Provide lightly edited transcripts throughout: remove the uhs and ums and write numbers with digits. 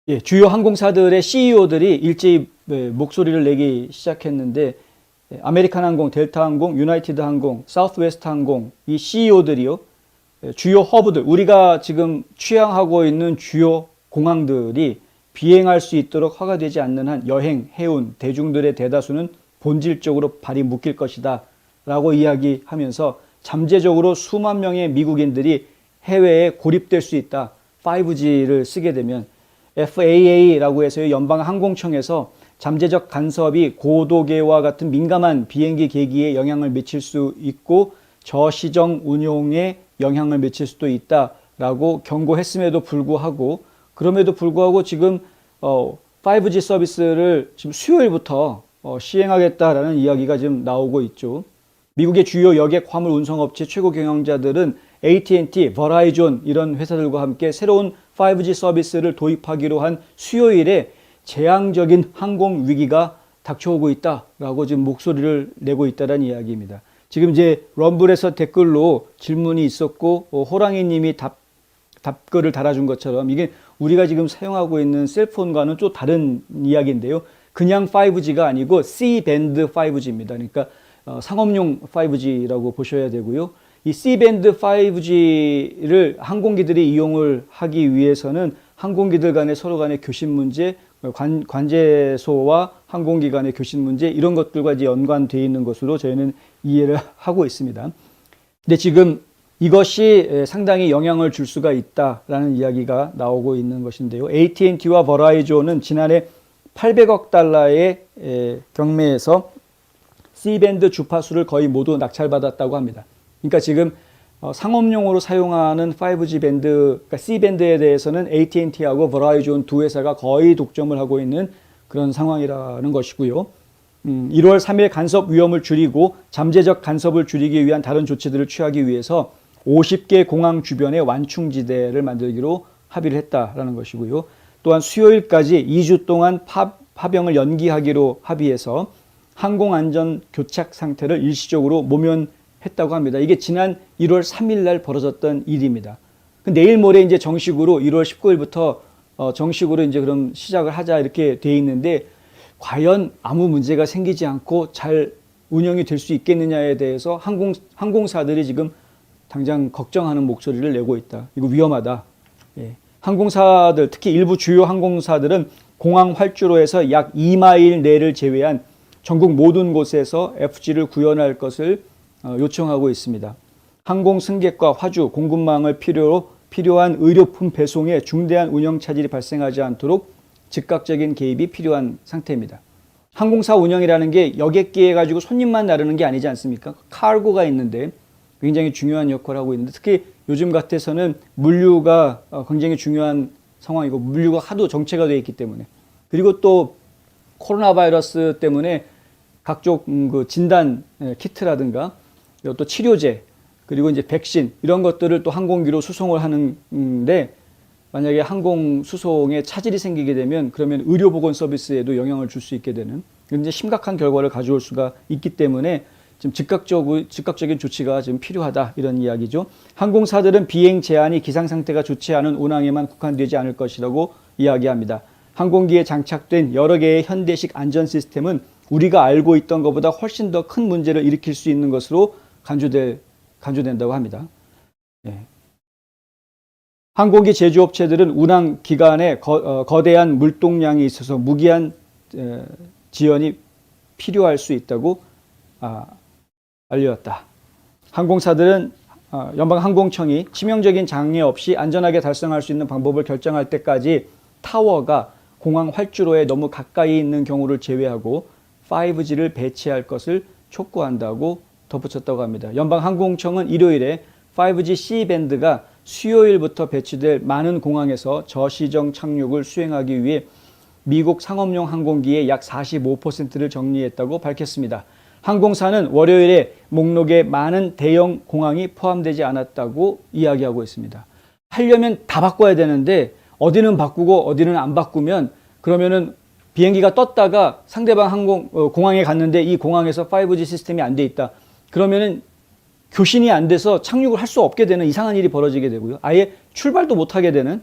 예, 주요 항공사들의 CEO들이 일제히 목소리를 내기 시작했는데 아메리칸 항공, 델타 항공, 유나이티드 항공, 사우스웨스트 항공 이 CEO들이요. 주요 허브들, 우리가 지금 취항하고 있는 주요 공항들이 비행할 수 있도록 허가되지 않는 한 여행, 해운, 대중들의 대다수는 본질적으로 발이 묶일 것이다 라고 이야기하면서 잠재적으로 수만 명의 미국인들이 해외에 고립될 수 있다. 5G를 쓰게 되면 FAA라고 해서 연방항공청에서 잠재적 간섭이 고도계와 같은 민감한 비행기 계기에 영향을 미칠 수 있고 저시정 운용에 영향을 미칠 수도 있다라고 경고했음에도 불구하고 지금 5G 서비스를 지금 수요일부터 시행하겠다라는 이야기가 지금 나오고 있죠. 미국의 주요 여객 화물 운송업체 최고 경영자들은 AT&T, 버라이존 이런 회사들과 함께 새로운 5G 서비스를 도입하기로 한 수요일에 재앙적인 항공 위기가 닥쳐오고 있다라고 지금 목소리를 내고 있다는 이야기입니다. 지금 이제 럼블에서 댓글로 질문이 있었고 호랑이님이 답글을 달아준 것처럼 이게 우리가 지금 사용하고 있는 셀폰과는 또 다른 이야기인데요. 그냥 5G가 아니고 C밴드 5G입니다. 그러니까 상업용 5G라고 보셔야 되고요. 이 C밴드 5G를 항공기들이 이용을 하기 위해서는 항공기들 간의 서로 간의 교신 문제, 관제소와 항공기 간의 교신 문제 이런 것들과 이제 연관되어 있는 것으로 저희는 이해를 하고 있습니다. 근데 지금 이것이 상당히 영향을 줄 수가 있다라는 이야기가 나오고 있는 것인데요. AT&T와 버라이존은 지난해 800억 달러의 경매에서 C밴드 주파수를 거의 모두 낙찰받았다고 합니다. 그러니까 지금 상업용으로 사용하는 5G 밴드, 그러니까 C밴드에 대해서는 AT&T하고 버라이존 두 회사가 거의 독점을 하고 있는 그런 상황이라는 것이고요. 1월 3일 간섭 위험을 줄이고 잠재적 간섭을 줄이기 위한 다른 조치들을 취하기 위해서 50개 공항 주변에 완충지대를 만들기로 합의를 했다라는 것이고요. 또한 수요일까지 2주 동안 파병을 연기하기로 합의해서 항공안전 교착 상태를 일시적으로 모면했다고 합니다. 이게 지난 1월 3일 날 벌어졌던 일입니다. 내일 모레 이제 정식으로 1월 19일부터 정식으로 이제 그럼 시작을 하자 이렇게 돼 있는데 과연 아무 문제가 생기지 않고 잘 운영이 될 수 있겠느냐에 대해서 항공사들이 지금 당장 걱정하는 목소리를 내고 있다. 이거 위험하다. 예. 항공사들, 특히 일부 주요 항공사들은 공항 활주로에서 약 2마일 내를 제외한 전국 모든 곳에서 FG를 구현할 것을 요청하고 있습니다. 항공 승객과 화주, 공급망을 필요한 의료품 배송에 중대한 운영 차질이 발생하지 않도록 즉각적인 개입이 필요한 상태입니다. 항공사 운영이라는 게 여객기에 가지고 손님만 나르는 게 아니지 않습니까? 카르고가 있는데 굉장히 중요한 역할을 하고 있는데 특히 요즘 같아서는 물류가 굉장히 중요한 상황이고 물류가 하도 정체가 되어 있기 때문에 그리고 또 코로나 바이러스 때문에 각종 그 진단 키트라든가 또 치료제 그리고 이제 백신 이런 것들을 또 항공기로 수송을 하는데 만약에 항공 수송에 차질이 생기게 되면 그러면 의료보건 서비스에도 영향을 줄 수 있게 되는 굉장히 심각한 결과를 가져올 수가 있기 때문에 지금 즉각적인 조치가 지금 필요하다 이런 이야기죠. 항공사들은 비행 제한이 기상 상태가 좋지 않은 운항에만 국한되지 않을 것이라고 이야기합니다. 항공기에 장착된 여러 개의 현대식 안전 시스템은 우리가 알고 있던 것보다 훨씬 더 큰 문제를 일으킬 수 있는 것으로 간주된다고 합니다. 예. 항공기 제조업체들은 운항 기간에 거대한 물동량이 있어서 무기한 지연이 필요할 수 있다고 알렸다. 항공사들은 연방항공청이 치명적인 장애 없이 안전하게 달성할 수 있는 방법을 결정할 때까지 타워가 공항 활주로에 너무 가까이 있는 경우를 제외하고 5G를 배치할 것을 촉구한다고 덧붙였다고 합니다. 연방항공청은 일요일에 5G C밴드가 수요일부터 배치될 많은 공항에서 저시정 착륙을 수행하기 위해 미국 상업용 항공기의 약 45%를 정리했다고 밝혔습니다. 항공사는 월요일에 목록에 많은 대형 공항이 포함되지 않았다고 이야기하고 있습니다. 하려면 다 바꿔야 되는데 어디는 바꾸고 어디는 안 바꾸면 그러면은 비행기가 떴다가 상대방 공항에 갔는데 이 공항에서 5G 시스템이 안 돼 있다. 그러면은 교신이 안 돼서 착륙을 할 수 없게 되는 이상한 일이 벌어지게 되고요. 아예 출발도 못 하게 되는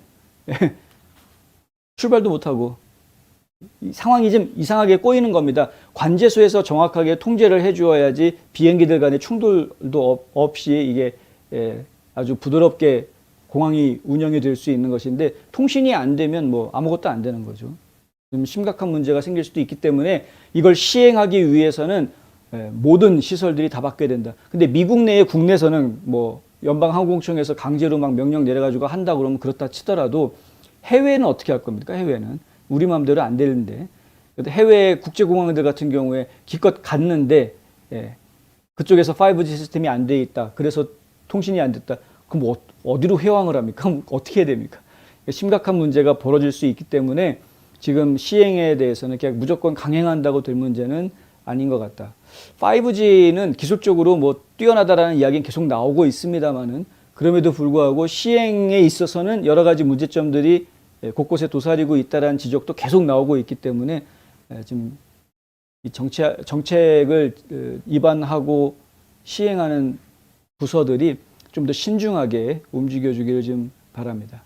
출발도 못하고 이 상황이 좀 이상하게 꼬이는 겁니다. 관제소에서 정확하게 통제를 해주어야지 비행기들 간의 충돌도 없이 이게 아주 부드럽게 공항이 운영이 될 수 있는 것인데 통신이 안 되면 뭐 아무것도 안 되는 거죠. 좀 심각한 문제가 생길 수도 있기 때문에 이걸 시행하기 위해서는 모든 시설들이 다 바뀌어야 된다. 근데 미국 내에 국내에서는 뭐 연방항공청에서 강제로 막 명령 내려가지고 한다 그러면 그렇다 치더라도 해외는 어떻게 할 겁니까? 해외는 우리 마음대로 안 되는데 해외 국제공항들 같은 경우에 기껏 갔는데 그쪽에서 5G 시스템이 안 돼 있다. 그래서 통신이 안 됐다. 그럼 어디로 회왕을 합니까? 그럼 어떻게 해야 됩니까? 심각한 문제가 벌어질 수 있기 때문에 지금 시행에 대해서는 그냥 무조건 강행한다고 될 문제는 아닌 것 같다. 5G는 기술적으로 뭐 뛰어나다라는 이야기는 계속 나오고 있습니다만은 그럼에도 불구하고 시행에 있어서는 여러 가지 문제점들이 곳곳에 도사리고 있다라는 지적도 계속 나오고 있기 때문에 지금 이 정책을 입안하고 시행하는 부서들이 좀 더 신중하게 움직여주기를 좀 바랍니다.